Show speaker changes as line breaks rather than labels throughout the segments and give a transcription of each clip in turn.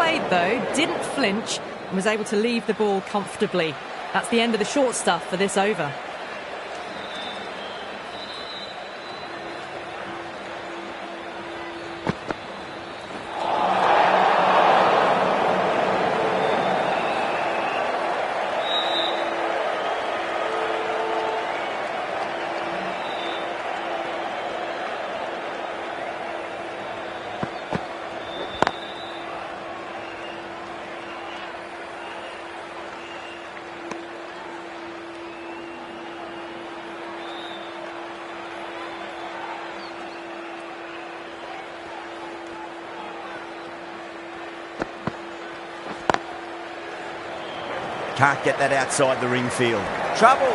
played, though, didn't flinch and was able to leave the ball comfortably. That's the end of the short stuff for this over.
Can't get that outside the ring field. Trouble!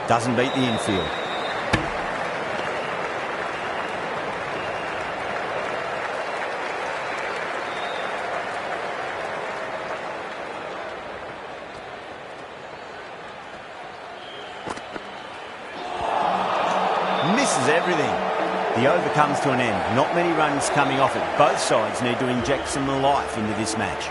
Doesn't beat the infield. Misses everything. The over comes to an end. Not many runs coming off it. Both sides need to inject some life into this match.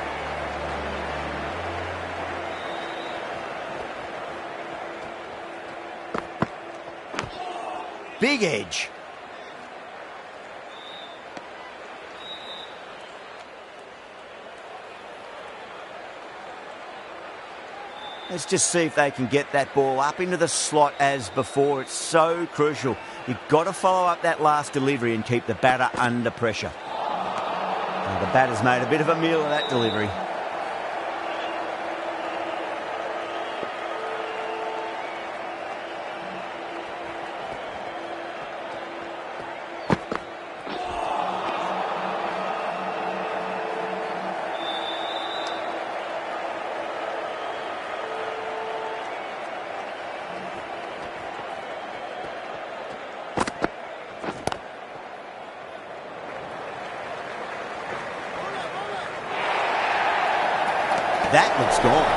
Big edge. Let's just see if they can get that ball up into the slot as before. It's so crucial. You've got to follow up that last delivery and keep the batter under pressure. Now, the batter's made a bit of a meal of that delivery. That looks gone.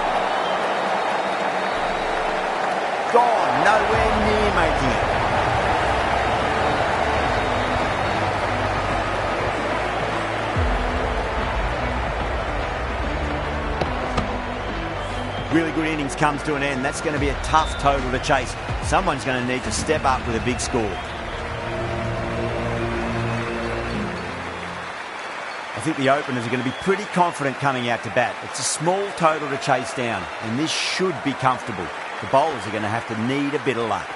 Gone, nowhere near making it. Really good innings comes to an end. That's going to be a tough total to chase. Someone's going to need to step up with a big score. I think the openers are going to be pretty confident coming out to bat. It's a small total to chase down, and this should be comfortable. The bowlers are going to have to need a bit of luck.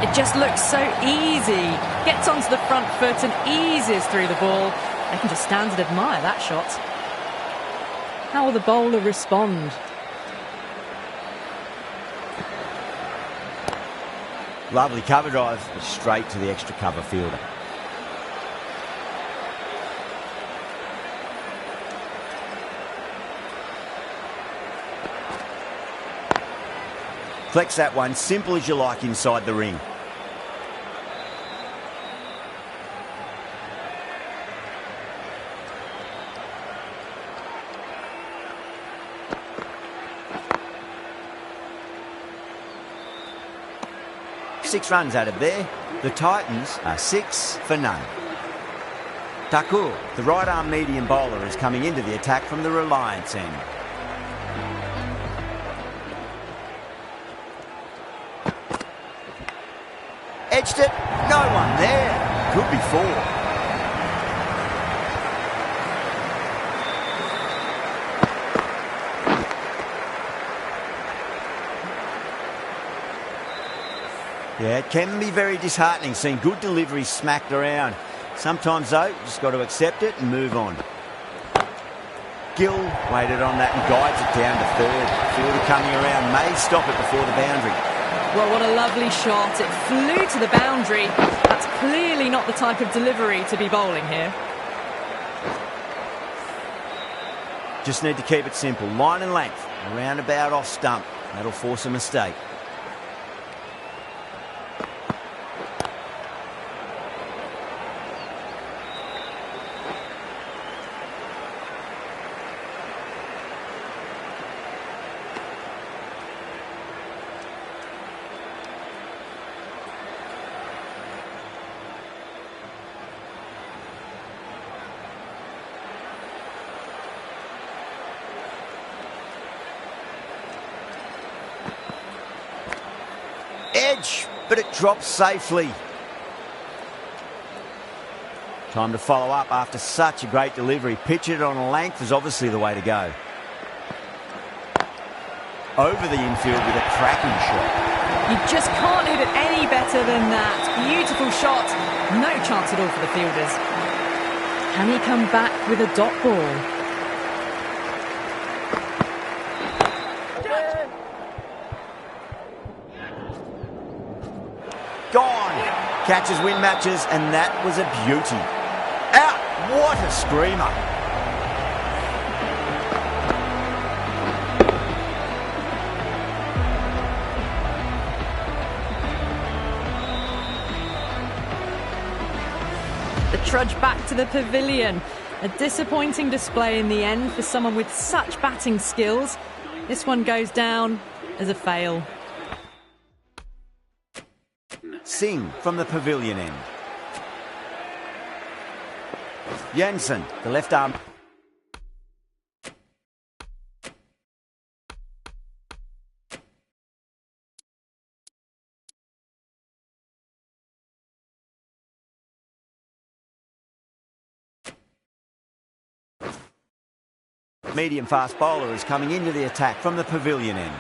It just looks so easy. Gets onto the front foot and eases through the ball. They can just stand and admire that shot. How will the bowler respond?
Lovely cover drive, straight to the extra cover fielder. Flex that one, simple as you like inside the ring. 6 runs added there. The Titans are 6 for none. Takur, the right-arm medium bowler, is coming into the attack from the Reliance end. Edged it, no one there. Could be 4. Yeah, it can be very disheartening seeing good deliveries smacked around. Sometimes, though, you just got to accept it and move on. Gill waited on that and guides it down to third. Fielder coming around may stop it before the boundary.
Well, what a lovely shot. It flew to the boundary. That's clearly not the type of delivery to be bowling here.
Just need to keep it simple. Line and length, roundabout off stump. That'll force a mistake. Edge, but it drops safely. Time to follow up after such a great delivery. Pitch it on a length is obviously the way to go. Over the infield with a cracking shot.
You just can't hit it any better than that. Beautiful shot. No chance at all for the fielders. Can he come back with a dot ball?
Gone. Catches win matches, and that was a beauty. Out. What a screamer.
The trudge back to the pavilion. A disappointing display in the end for someone with such batting skills. This one goes down as a fail.
Singh from the pavilion end. Jensen, the left arm. Medium fast bowler is coming into the attack from the pavilion end.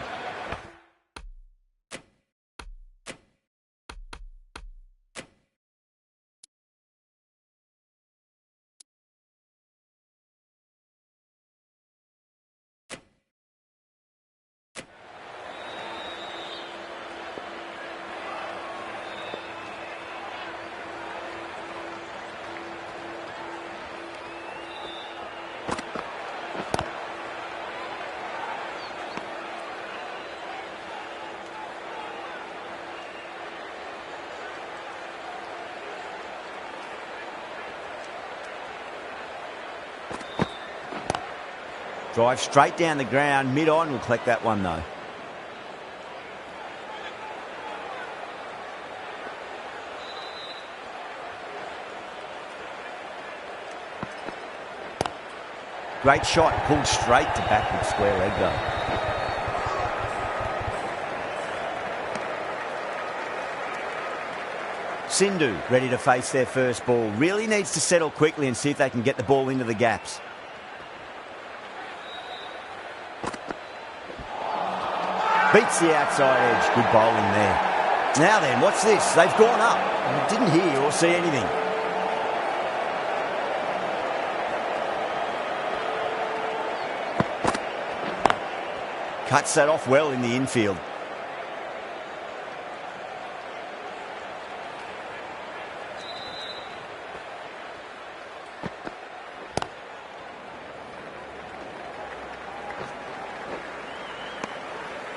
Drive straight down the ground, mid-on, will collect that one though. Great shot, pulled straight to backward square leg though. Sindhu ready to face their first ball. Really needs to settle quickly and see if they can get the ball into the gaps. Beats the outside edge. Good bowling there. Now then, what's this? They've gone up. I didn't hear or see anything. Cuts that off well in the infield.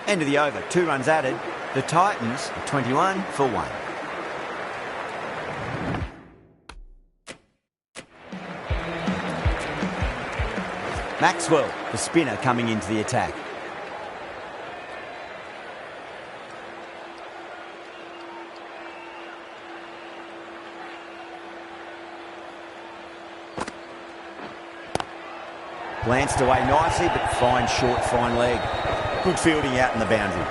End of the over, 2 runs added. The Titans are 21 for 1. Maxwell, the spinner, coming into the attack. Glanced away nicely, but fine short, fine leg. Good fielding out in the boundary.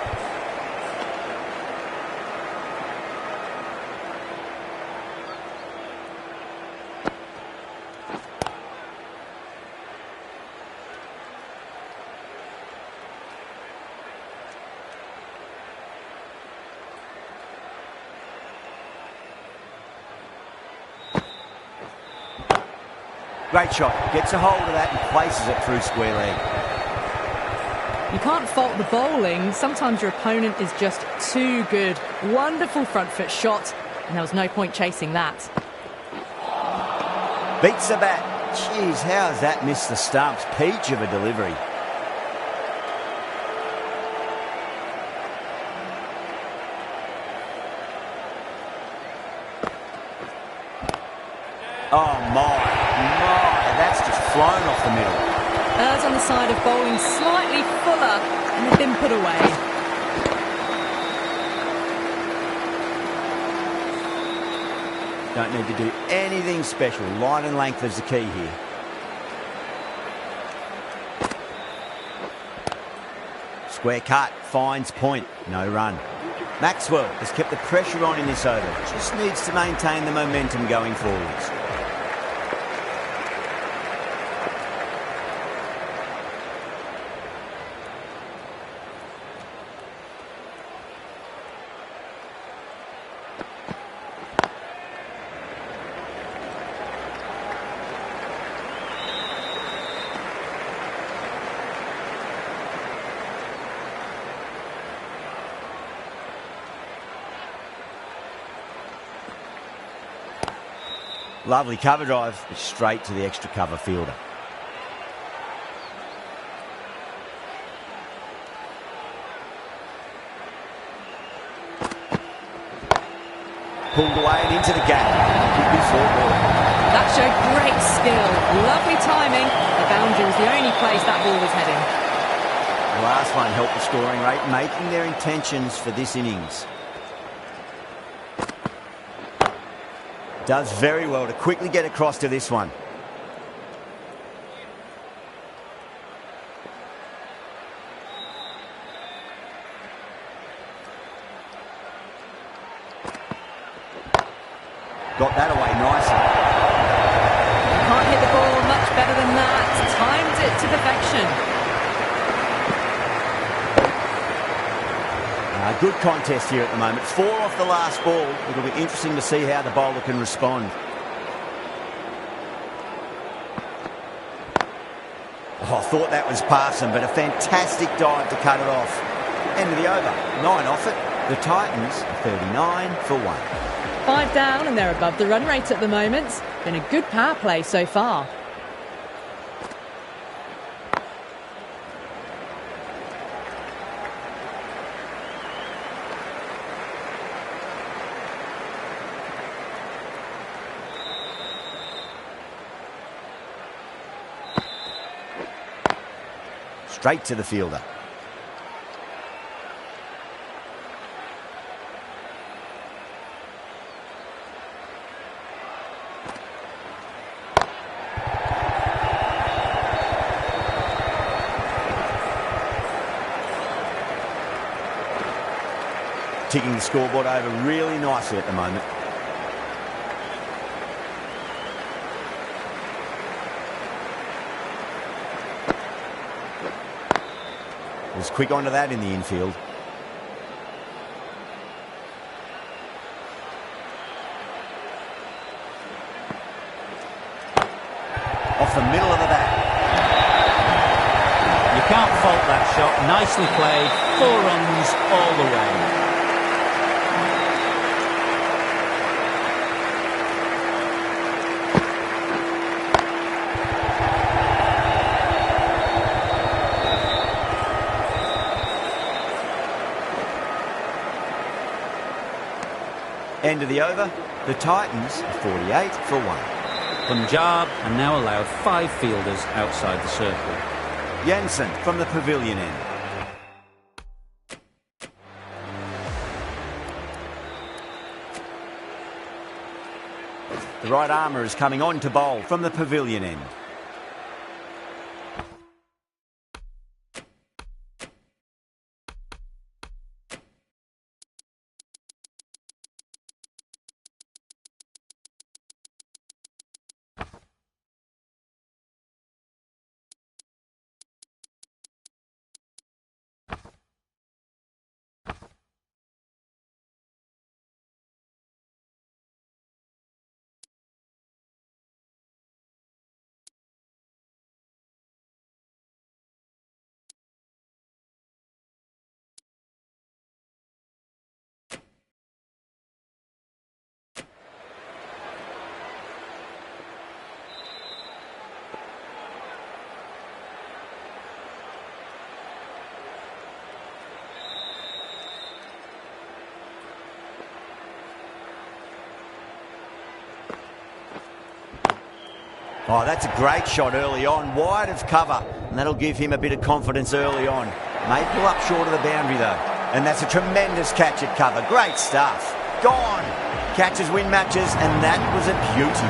Great shot. Gets a hold of that and places it through square leg.
You can't fault the bowling. Sometimes your opponent is just too good. Wonderful front foot shot, and there was no point chasing that.
Beats the bat. Jeez, how has that missed the stumps? Peach of a delivery. Oh my, that's just flown off the middle.
Errs on the side of bowling slightly fuller, and they've been put away.
Don't need to do anything special. Line and length is the key here. Square cut, finds point, no run. Maxwell has kept the pressure on in this over. Just needs to maintain the momentum going forwards. Lovely cover drive, straight to the extra cover fielder. Pulled away and into the gap. Could be 4 ball.
That showed great skill. Lovely timing. The boundary was the only place that ball was heading.
The last one helped the scoring rate, making their intentions for this innings. Does very well to quickly get across to this one. Got that away nicely.
Can't hit the ball much better than that. Timed it to perfection.
Good contest here at the moment. 4 off the last ball. It'll be interesting to see how the bowler can respond. Oh, I thought that was passing, but a fantastic dive to cut it off. End of the over. 9 off it. The Titans are 39 for 1.
5 down and they're above the run rate at the moment. Been a good power play so far.
Straight to the fielder. Ticking the scoreboard over really nicely at the moment. Was quick onto that in the infield. Off the middle of the bat.
You can't fault that shot. Nicely played. 4 runs all the way.
End of the over. The Titans are 48 for 1.
Punjab are now allowed 5 fielders outside the circle.
Jansen from the pavilion end. The right armour is coming on to bowl from the pavilion end. Oh, that's a great shot early on, wide of cover, and that'll give him a bit of confidence early on. May pull up short of the boundary though, and that's a tremendous catch at cover. Great stuff. Gone. Catches win matches, and that was a beauty.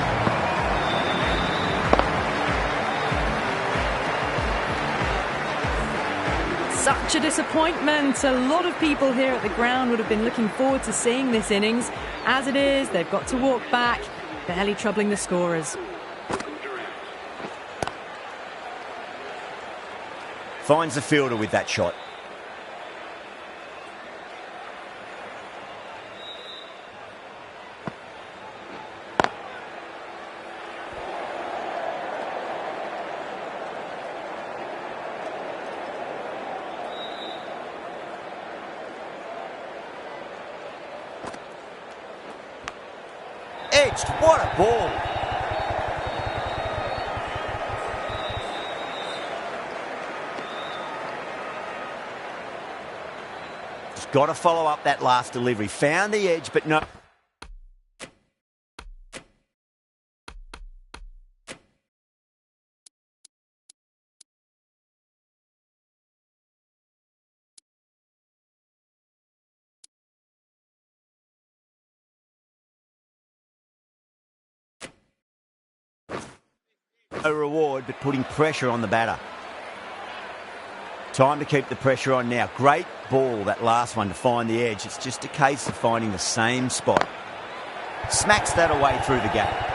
Such a disappointment. A lot of people here at the ground would have been looking forward to seeing this innings. As it is, they've got to walk back, barely troubling the scorers.
Finds the fielder with that shot. Edged, what a ball. Just got to follow up that last delivery. Found the edge, but no. A reward, but putting pressure on the batter. Time to keep the pressure on now. Great ball, that last one, to find the edge. It's just a case of finding the same spot. Smacks that away through the gap.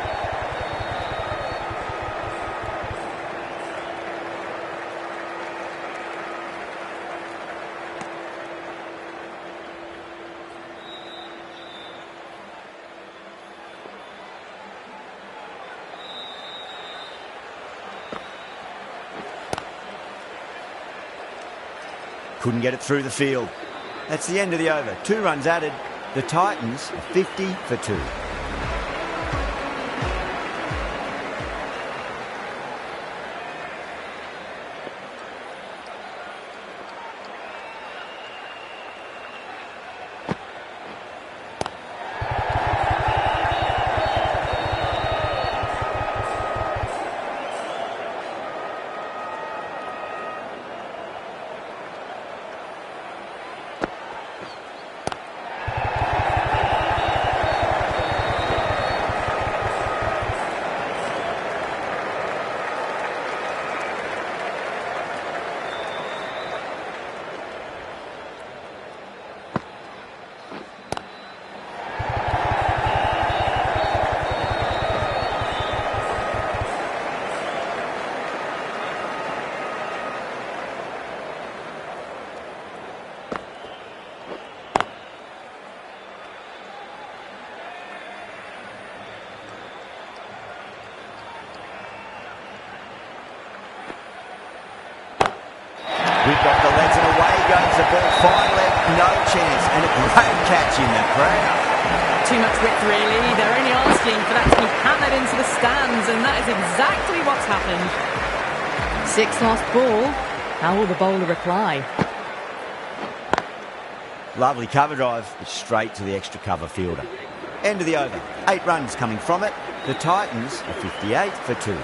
Couldn't get it through the field. That's the end of the over. 2 runs added. The Titans are 50 for 2. We've got the legs and away goes the ball. Fine leg, no chance. And a great catch in the crowd.
Too much width, really. They're only asking for that to be hammered into the stands, and that is exactly what's happened. 6th lost ball. How will the bowler reply?
Lovely cover drive, but straight to the extra cover fielder. End of the over. 8 runs coming from it. The Titans are 58 for 2.